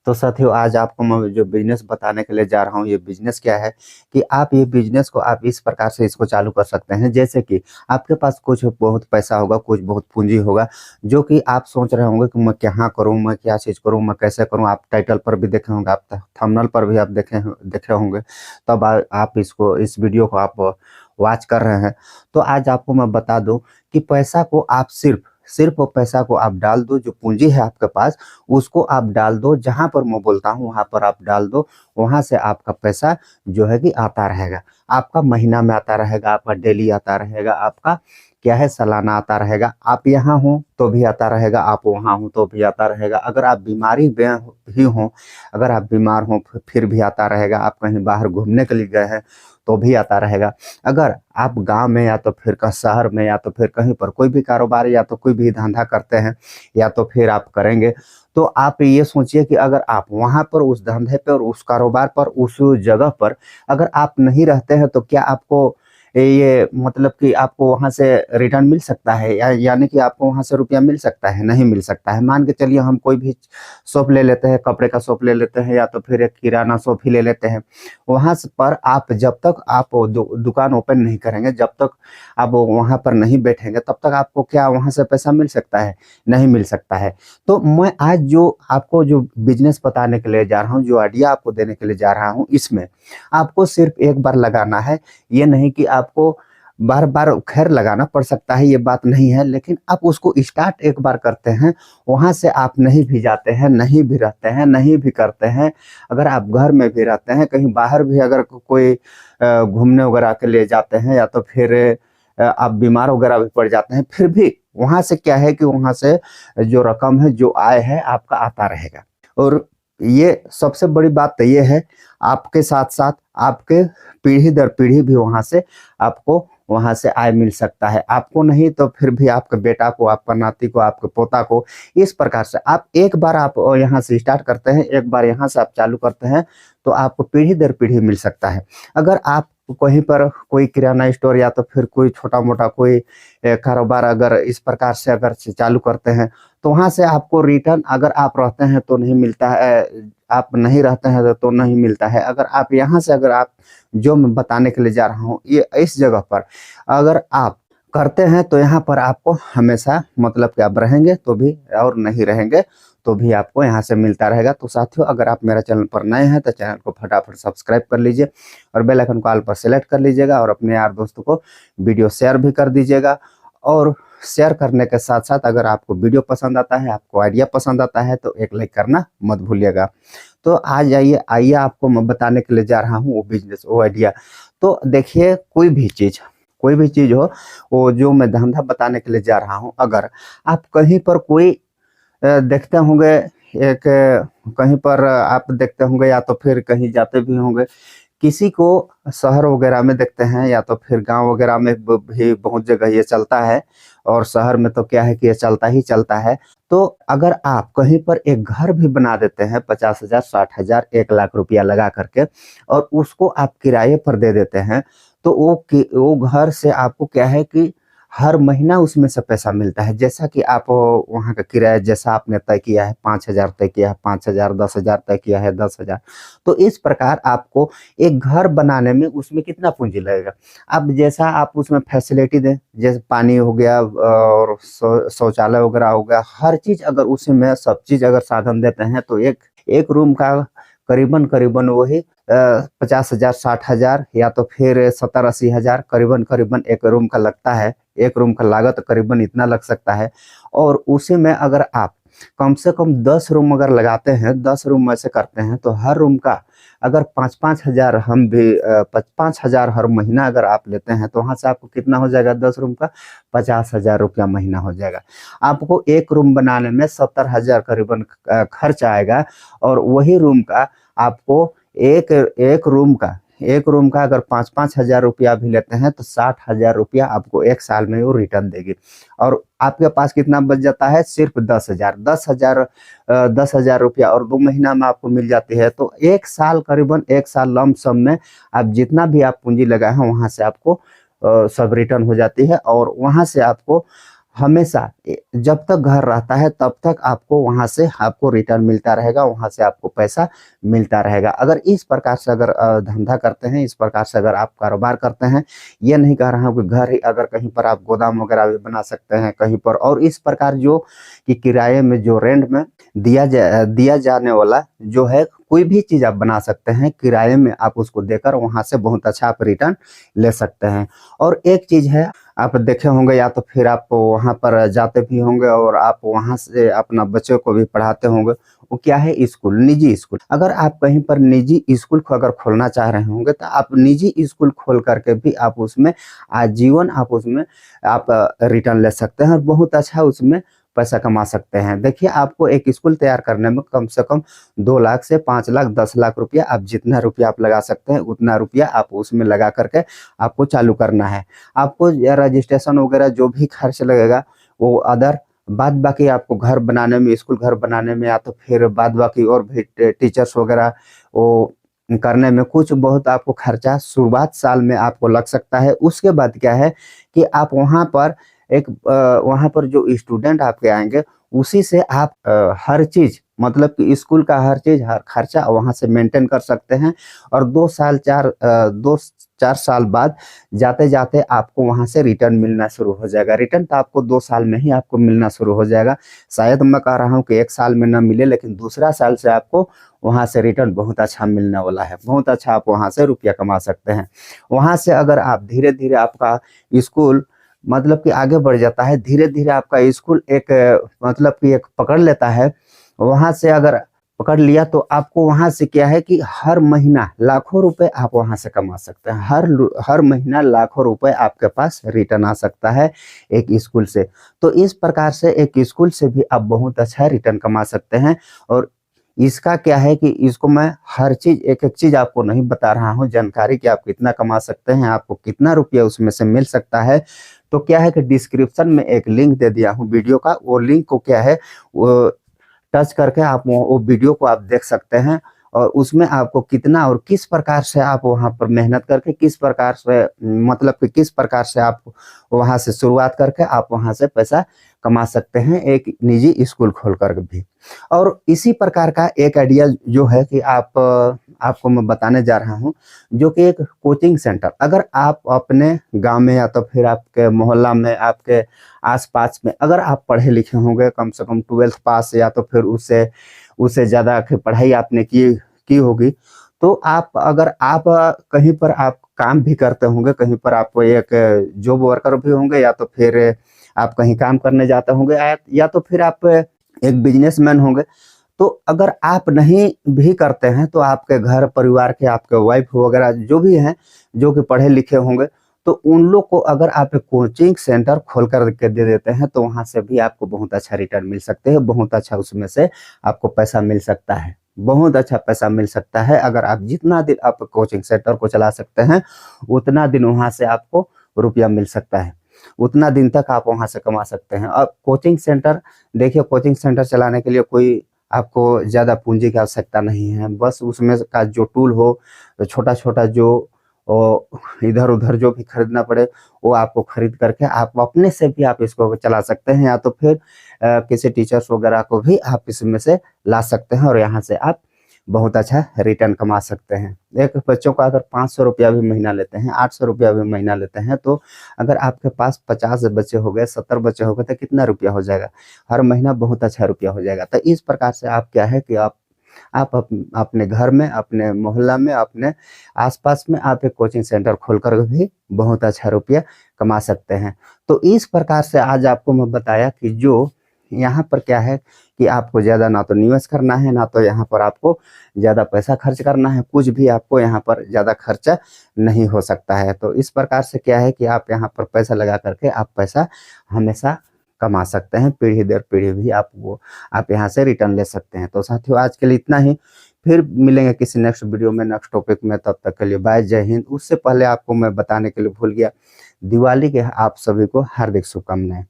तो साथियों, आज आपको मैं जो बिजनेस बताने के लिए जा रहा हूँ, ये बिजनेस क्या है कि आप ये बिजनेस को आप इस प्रकार से इसको चालू कर सकते हैं। जैसे कि आपके पास कुछ बहुत पैसा होगा, कुछ बहुत पूंजी होगा, जो कि आप सोच रहे होंगे कि मैं क्या करूँ, मैं क्या चीज़ करूँ, मैं कैसे करूँ। आप टाइटल पर भी देखे होंगे, आप थंबनेल पर भी आप देखे होंगे। तब आप इसको इस वीडियो को आप वॉच कर रहे हैं। तो आज आपको मैं बता दूं कि पैसा को आप सिर्फ वो पैसा को आप डाल दो, जो पूंजी है आपके पास उसको आप डाल दो। जहां पर मैं बोलता हूं वहां पर आप डाल दो। वहां से आपका पैसा जो है कि आता रहेगा। आपका महीना में आता रहेगा, आपका डेली आता रहेगा, आपका क्या है सालाना आता रहेगा। आप यहाँ हो तो भी आता रहेगा, आप वहाँ हो तो भी आता रहेगा। अगर आप बीमारी भी हो, अगर आप बीमार हो फिर भी आता रहेगा। आप कहीं बाहर घूमने के लिए गए हैं तो भी आता रहेगा। अगर आप गांव में या तो फिर शहर में या तो फिर कहीं पर कोई भी कारोबार या तो कोई भी धंधा करते हैं या तो फिर आप करेंगे, तो आप ये सोचिए कि अगर आप वहां पर उस धंधे पर, उस कारोबार पर, उस जगह पर अगर आप नहीं रहते हैं तो क्या आपको ये मतलब कि आपको वहां से रिटर्न मिल सकता है, यानी कि आपको वहां से रुपया मिल सकता है? नहीं मिल सकता है। मान के चलिए हम कोई भी शॉप ले लेते हैं, कपड़े का शॉप ले लेते हैं या तो फिर एक किराना शॉप ही ले लेते हैं। वहां पर आप जब तक आप दुकान ओपन नहीं करेंगे, जब तक आप वहां पर नहीं बैठेंगे, तब तक आपको क्या वहां से पैसा मिल सकता है? नहीं मिल सकता है। तो मैं आज जो आपको जो बिजनेस बताने के लिए जा रहा हूँ, जो आइडिया आपको देने के लिए जा रहा हूँ, इसमें आपको सिर्फ एक बार लगाना है। ये नहीं कि आपको बार बार, खैर लगाना पड़ सकता है, ये बात नहीं है, लेकिन आप उसको स्टार्ट एक बार करते हैं, वहां से आप नहीं भी जाते हैं, नहीं भी रहते हैं, नहीं भी करते हैं। अगर आप घर में भी रहते हैं, कहीं बाहर भी अगर कोई घूमने वगैरह के लिए जाते हैं या तो फिर आप बीमार वगैरह भी पड़ जाते हैं, फिर भी वहां से क्या है कि वहां से जो रकम है, जो आय है, आपका आता रहेगा। और ये सबसे बड़ी बात तो ये है, आपके साथ साथ आपके पीढ़ी दर पीढ़ी भी वहां से आपको वहां से आय मिल सकता है। आपको नहीं तो फिर भी आपके बेटा को, आपका नाती को, आपके पोता को। इस प्रकार से आप एक बार आप यहाँ से स्टार्ट करते हैं, एक बार यहाँ से आप चालू करते हैं, तो आपको पीढ़ी दर पीढ़ी मिल सकता है। अगर आप कहीं पर कोई किराना स्टोर या तो फिर कोई छोटा मोटा कोई कारोबार अगर इस प्रकार से अगर से चालू करते हैं, तो वहां से आपको रिटर्न, अगर आप रहते हैं तो नहीं मिलता है, आप नहीं रहते हैं तो नहीं मिलता है। अगर आप यहाँ से, अगर आप जो मैं बताने के लिए जा रहा हूँ, ये इस जगह पर अगर आप करते हैं तो यहाँ पर आपको हमेशा, मतलब कि आप रहेंगे तो भी और नहीं रहेंगे तो भी आपको यहाँ से मिलता रहेगा। तो साथियों, अगर आप मेरा चैनल पर नए हैं तो चैनल को फटाफट सब्सक्राइब कर लीजिए और बेल आइकन को ऑल पर सेलेक्ट कर लीजिएगा और अपने यार दोस्तों को वीडियो शेयर भी कर दीजिएगा। और शेयर करने के साथ साथ अगर आपको वीडियो पसंद आता है, आपको आइडिया पसंद आता है, तो एक लाइक करना मत भूलिएगा। तो आज आइए आइए आपको मैं बताने के लिए जा रहा हूँ वो बिजनेस, वो आइडिया। तो देखिए, कोई भी चीज हो, वो जो मैं धंधा बताने के लिए जा रहा हूँ, अगर आप कहीं पर कोई देखते होंगे, एक कहीं पर आप देखते होंगे या तो फिर कहीं जाते भी होंगे, किसी को शहर वगैरह में देखते हैं या तो फिर गांव वगैरह में भी बहुत जगह ये चलता है। और शहर में तो क्या है कि ये चलता ही चलता है। तो अगर आप कहीं पर एक घर भी बना देते हैं 50,000, 60,000, 1 लाख रुपया लगा करके, और उसको आप किराए पर दे देते हैं, तो वो घर से आपको क्या है कि हर महीना उसमें से पैसा मिलता है। जैसा कि आप वहाँ का किराया जैसा आपने तय किया है, 5,000 तय किया है 5,000, 10,000 तय किया है 10,000। तो इस प्रकार आपको एक घर बनाने में उसमें कितना पूंजी लगेगा, अब जैसा आप उसमें फैसिलिटी दें, जैसे पानी हो गया और शौचालय वगैरह हो गया, हर चीज अगर उसी में सब चीज अगर साधन देते हैं, तो एक एक रूम का करीबन करीबन वही 50,000, 60,000 या तो फिर 70-80 हजार करीबन करीबन एक रूम का लगता है। एक रूम का लागत करीबन इतना लग सकता है। और उसी में अगर आप कम से कम 10 रूम अगर लगाते हैं, 10 रूम ऐसे करते हैं, तो हर रूम का अगर 5-5 हजार, हम भी 5-5 हजार हर महीना अगर आप लेते हैं, तो वहां से आपको कितना हो जाएगा? 10 रूम का 50,000 रुपया महीना हो जाएगा। आपको एक रूम बनाने में 70,000 करीबन खर्च आएगा। और वही रूम का आपको एक एक रूम का अगर 5-5 हजार रुपया भी लेते हैं, तो 60,000 रुपया आपको एक साल में वो रिटर्न देगी। और आपके पास कितना बच जाता है? सिर्फ 10,000, 10,000 रुपया, और 2 महीना में आपको मिल जाती है। तो एक साल, करीबन एक साल लम सम में आप जितना भी आप पूंजी लगाए हैं, वहां से आपको सब रिटर्न हो जाती है। और वहां से आपको हमेशा जब तक घर रहता है तब तक आपको वहाँ से आपको रिटर्न मिलता रहेगा, वहाँ से आपको पैसा मिलता रहेगा। अगर इस प्रकार से अगर धंधा करते हैं, इस प्रकार से अगर आप कारोबार करते हैं, ये नहीं कह रहा हूँ कि घर ही, अगर कहीं पर आप गोदाम वगैरह भी बना सकते हैं कहीं पर, और इस प्रकार जो कि किराए में जो रेंट में दिया जाने वाला जो है कोई भी चीज़ आप बना सकते हैं किराए में, आप उसको देकर वहाँ से बहुत अच्छा आप रिटर्न ले सकते हैं। और एक चीज़ है, आप देखे होंगे या तो फिर आप वहाँ पर जाते भी होंगे और आप वहाँ से अपना बच्चों को भी पढ़ाते होंगे, वो क्या है, स्कूल, निजी स्कूल। अगर आप कहीं पर निजी स्कूल को अगर खोलना चाह रहे होंगे तो आप निजी स्कूल खोल करके भी आप उसमें आजीवन आप उसमें आप रिटर्न ले सकते हैं और बहुत अच्छा उसमें पैसा कमा सकते हैं। देखिए, आपको एक स्कूल तैयार करने में कम से कम 2 लाख से 5 लाख 10 लाख रुपया, आप जितना रुपया आप लगा सकते हैं उतना रुपया आप उसमें लगा करके आपको चालू करना है। आपको रजिस्ट्रेशन वगैरह जो भी खर्च लगेगा वो अदर, बाद बाकी आपको घर बनाने में, स्कूल घर बनाने में, या तो फिर बाद बाकी और भी टीचर्स वगैरह वो करने में कुछ बहुत आपको खर्चा शुरुआत साल में आपको लग सकता है। उसके बाद क्या है कि आप वहाँ पर वहाँ पर जो स्टूडेंट आपके आएंगे उसी से आप हर चीज, मतलब कि स्कूल का हर चीज, हर खर्चा वहाँ से मेंटेन कर सकते हैं। और 2 साल बाद जाते जाते आपको वहाँ से रिटर्न मिलना शुरू हो जाएगा। रिटर्न तो आपको 2 साल में ही आपको मिलना शुरू हो जाएगा। शायद मैं कह रहा हूँ कि 1 साल में ना मिले, लेकिन दूसरा साल से आपको वहाँ से रिटर्न बहुत अच्छा मिलने वाला है। बहुत अच्छा आप वहाँ से रुपया कमा सकते हैं। वहाँ से अगर आप धीरे धीरे आपका स्कूल मतलब कि आगे बढ़ जाता है, धीरे धीरे आपका स्कूल एक मतलब कि एक पकड़ लेता है, वहां से अगर पकड़ लिया तो आपको वहां से क्या है कि हर महीना लाखों रुपए आप वहां से कमा सकते हैं। हर महीना लाखों रुपए आपके पास रिटर्न आ सकता है एक स्कूल से। तो इस प्रकार से एक स्कूल से भी आप बहुत अच्छा रिटर्न कमा सकते हैं। और इसका क्या है कि इसको मैं हर चीज, एक एक चीज आपको नहीं बता रहा हूँ जानकारी कि आप कितना कमा सकते हैं, आपको कितना रुपया उसमें से मिल सकता है। तो क्या है कि डिस्क्रिप्शन में एक लिंक दे दिया हूँ वीडियो का, वो लिंक को क्या है वो टच करके आप वो वीडियो को आप देख सकते हैं। और उसमें आपको कितना और किस प्रकार से आप वहाँ पर मेहनत करके, किस प्रकार से मतलब कि किस प्रकार से आप वहाँ से शुरुआत करके आप वहाँ से पैसा कमा सकते हैं एक निजी स्कूल खोल कर भी। और इसी प्रकार का एक आइडिया जो है कि आपको मैं बताने जा रहा हूँ, जो कि एक कोचिंग सेंटर, अगर आप अपने गांव में या तो फिर आपके मोहल्ला में, आपके आसपास में अगर आप पढ़े लिखे होंगे, कम से कम 12th पास या तो फिर उससे उससे ज़्यादा की पढ़ाई आपने की होगी, तो आप अगर आप कहीं पर आप काम भी करते होंगे, कहीं पर आप एक जॉब वर्कर भी होंगे, या तो फिर आप कहीं काम करने जाते होंगे, या तो फिर आप एक बिजनेसमैन होंगे, तो अगर आप नहीं भी करते हैं तो आपके घर परिवार के, आपके वाइफ वगैरह जो भी हैं जो कि पढ़े लिखे होंगे, तो उन लोग को अगर आप एक कोचिंग सेंटर खोल कर के दे देते हैं तो वहां से भी आपको बहुत अच्छा रिटर्न मिल सकते हैं, बहुत अच्छा उसमें से आपको पैसा मिल सकता है, बहुत अच्छा पैसा मिल सकता है। अगर आप जितना दिन आप कोचिंग सेंटर को चला सकते हैं उतना दिन वहां से आपको रुपया मिल सकता है, उतना दिन तक आप वहां से कमा सकते हैं। अब कोचिंग सेंटर, देखिए कोचिंग सेंटर चलाने के लिए कोई आपको ज़्यादा पूंजी की आवश्यकता नहीं है, बस उसमें का जो टूल हो, छोटा छोटा जो इधर उधर जो भी खरीदना पड़े वो आपको खरीद करके आप अपने से भी आप इसको चला सकते हैं, या तो फिर किसी टीचर्स वगैरह को भी आप इसमें से ला सकते हैं और यहाँ से आप बहुत अच्छा रिटर्न कमा सकते हैं। एक बच्चों का अगर 500 रुपया भी महीना लेते हैं, 800 रुपया भी महीना लेते हैं, तो अगर आपके पास 50 बच्चे हो गए, 70 बच्चे हो गए, तो कितना रुपया हो जाएगा, हर महीना बहुत अच्छा रुपया हो जाएगा। तो इस प्रकार से आप क्या है कि अपने घर में, अपने मोहल्ला में, अपने आसपास में आप एक कोचिंग सेंटर खोलकर भी बहुत अच्छा रुपया कमा सकते हैं। तो इस प्रकार से आज आपको मैं बताया कि जो यहाँ पर क्या है कि आपको ज़्यादा ना तो निवेश करना है, ना तो यहाँ पर आपको ज़्यादा पैसा खर्च करना है, कुछ भी आपको यहाँ पर ज़्यादा खर्चा नहीं हो सकता है। तो इस प्रकार से क्या है कि आप यहाँ पर पैसा लगा करके आप पैसा हमेशा कमा सकते हैं, पीढ़ी दर पीढ़ी भी आप यहाँ से रिटर्न ले सकते हैं। तो साथियों, आज के लिए इतना ही, फिर मिलेंगे किसी नेक्स्ट वीडियो में, नेक्स्ट टॉपिक में। तब तक के लिए बाय, जय हिंद। उससे पहले आपको मैं बताने के लिए भूल गया, दिवाली के आप सभी को हार्दिक शुभकामनाएं।